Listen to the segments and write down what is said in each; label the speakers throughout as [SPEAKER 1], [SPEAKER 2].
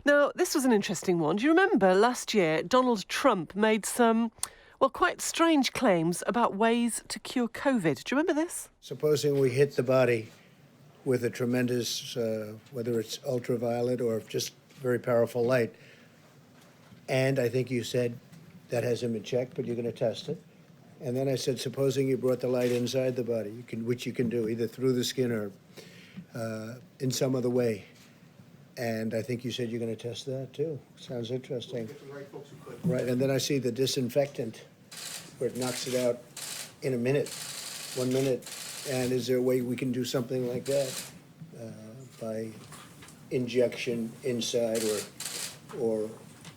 [SPEAKER 1] Now, this was an interesting one. Do you remember last year Donald Trump made some, quite strange claims about ways to cure COVID? Do you remember this?
[SPEAKER 2] Supposing we hit the body with a tremendous, whether it's ultraviolet or just very powerful light, and I think you said that hasn't been checked, but you're going to test it. And then I said, supposing you brought the light inside the body, which you can do either through the skin or in some other way. And I think you said you're going to test that too. Sounds interesting. Right, and then I see the disinfectant, where it knocks it out in a minute, 1 minute. And is there a way we can do something like that by injection inside or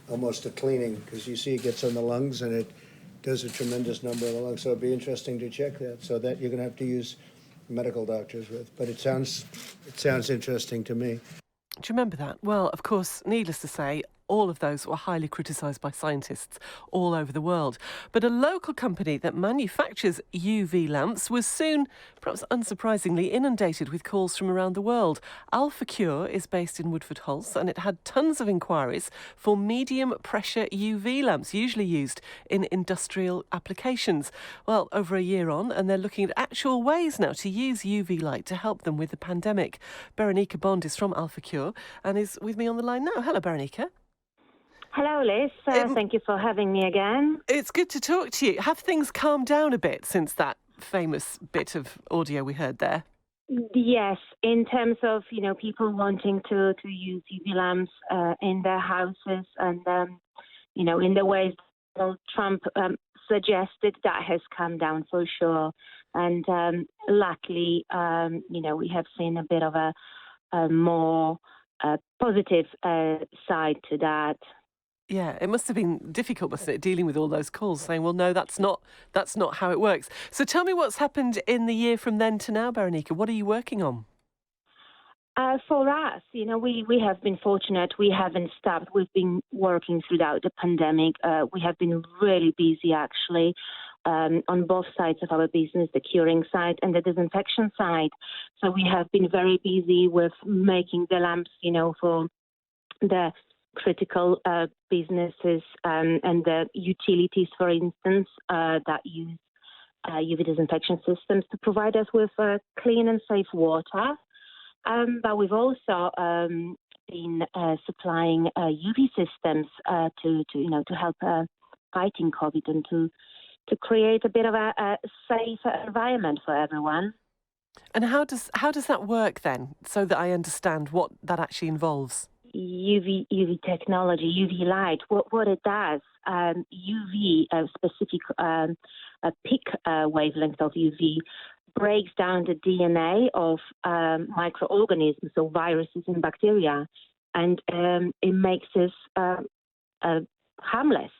[SPEAKER 2] almost a cleaning? Because you see it gets on the lungs and it does a tremendous number of the lungs. So it'd be interesting to check that. So that you're going to have to use medical doctors with. But it sounds interesting to me.
[SPEAKER 1] Do you remember that? Well, of course, needless to say, all of those were highly criticised by scientists all over the world. But a local company that manufactures UV lamps was soon, perhaps unsurprisingly, inundated with calls from around the world. Alpha-Purify is based in Woodford Halse, and it had tons of inquiries for medium pressure UV lamps, usually used in industrial applications. Well, over a year on, and they're looking at actual ways now to use UV light to help them with the pandemic. Berenika Bond is from Alpha-Purify and is with me on the line now. Hello, Berenika.
[SPEAKER 3] Hello, Liz. Thank you for having me again.
[SPEAKER 1] It's good to talk to you. Have things calmed down a bit since that famous bit of audio we heard there?
[SPEAKER 3] Yes, in terms of, people wanting to use UV lamps in their houses and, in the ways Donald Trump suggested, that has come down for sure. And luckily, we have seen a bit of a more positive side to that.
[SPEAKER 1] Yeah, it must have been difficult, mustn't it, dealing with all those calls saying, well, no, that's not how it works. So tell me what's happened in the year from then to now, Berenika. What are you working on?
[SPEAKER 3] For us, we have been fortunate. We haven't stopped. We've been working throughout the pandemic. We have been really busy, actually, on both sides of our business, the curing side and the disinfection side. So we have been very busy with making the lamps, for the critical businesses and the utilities, for instance, that use UV disinfection systems to provide us with clean and safe water. But we've also been supplying UV systems to help fighting COVID and to create a bit of a safer environment for everyone.
[SPEAKER 1] And how does that work then, so that I understand what that actually involves?
[SPEAKER 3] UV technology, UV light, what it does, UV, a specific a peak wavelength of UV, breaks down the DNA of microorganisms, so viruses and bacteria, and it makes us harmless.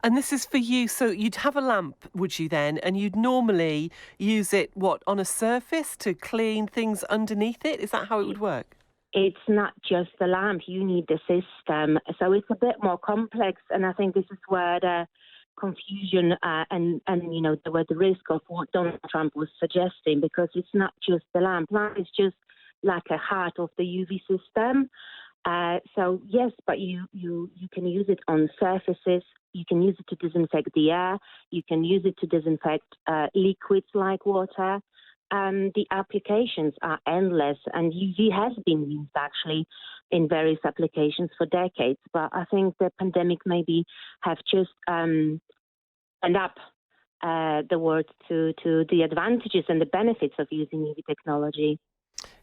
[SPEAKER 1] And this is for you, so you'd have a lamp, would you then, and you'd normally use it, on a surface to clean things underneath it? Is that how it would work?
[SPEAKER 3] It's not just the lamp, you need the system. So it's a bit more complex, and I think this is where the confusion and the risk of what Donald Trump was suggesting, because it's not just the lamp. Lamp is just like a heart of the UV system. So yes, but you can use it on surfaces. You can use it to disinfect the air. You can use it to disinfect liquids like water. The applications are endless, and UV has been used actually in various applications for decades. But I think the pandemic maybe have just opened up the world to the advantages and the benefits of using UV technology.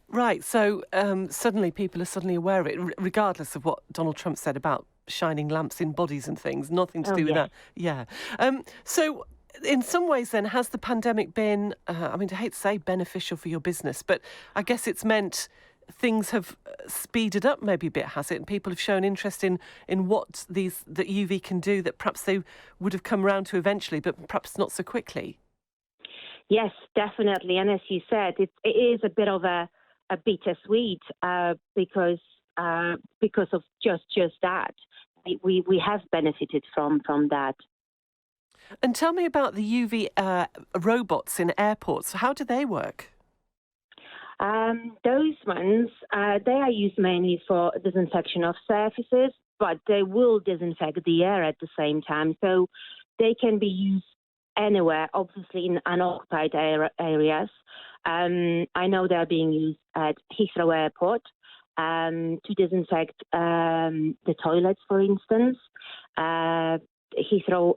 [SPEAKER 1] Right, so suddenly people are suddenly aware of it, regardless of what Donald Trump said about shining lamps in bodies and things. Nothing to do with that. Yeah. So in some ways then, has the pandemic been, I hate to say beneficial for your business, but I guess it's meant things have speeded up maybe a bit, has it? And people have shown interest in what that UV can do that perhaps they would have come around to eventually, but perhaps not so quickly.
[SPEAKER 3] Yes, definitely. And as you said, it is a bit of a bittersweet because of just that. We have benefited from that.
[SPEAKER 1] And tell me about the UV robots in airports. How do they work?
[SPEAKER 3] Those ones, they are used mainly for disinfection of surfaces, but they will disinfect the air at the same time. So they can be used anywhere, obviously in unoccupied areas. I know they're being used at Heathrow Airport to disinfect the toilets, for instance. Heathrow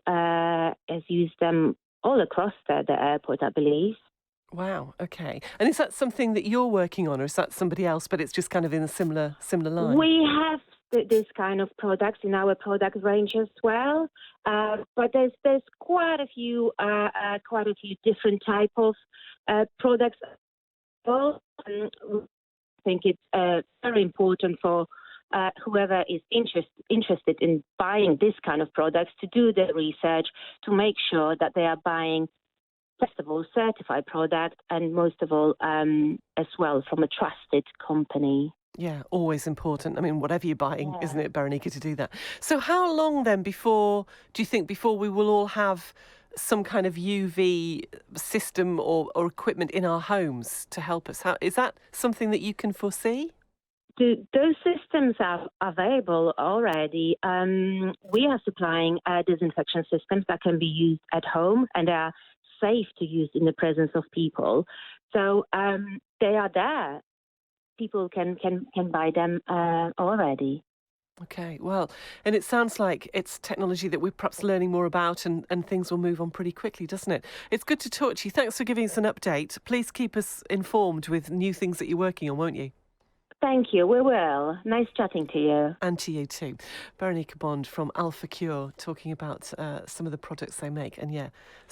[SPEAKER 3] has used them all across the airport, I believe.
[SPEAKER 1] Wow, okay. And is that something that you're working on, or is that somebody else, but it's just kind of in a similar line?
[SPEAKER 3] We have this kind of products in our product range as well, but there's quite a few different type of products. Well, I think it's very important for whoever is interested in buying this kind of products to do the research to make sure that they are buying, first of all, certified product, and most of all, as well, from a trusted company.
[SPEAKER 1] Yeah, always important. I mean, whatever you're buying, isn't it, Berenika, to do that? So how long then do you think, before we will all have some kind of UV system or equipment in our homes to help us? Is that something that you can foresee?
[SPEAKER 3] Those systems are available already. We are supplying disinfection systems that can be used at home and are safe to use in the presence of people. So they are there. People can buy them already.
[SPEAKER 1] Okay, well, and it sounds like it's technology that we're perhaps learning more about, and things will move on pretty quickly, doesn't it? It's good to talk to you. Thanks for giving us an update. Please keep us informed with new things that you're working on, won't you?
[SPEAKER 3] Thank you. We will. Nice chatting to you.
[SPEAKER 1] And to you too. Berenika Bond from Alpha-Purify talking about some of the products they make. And yeah,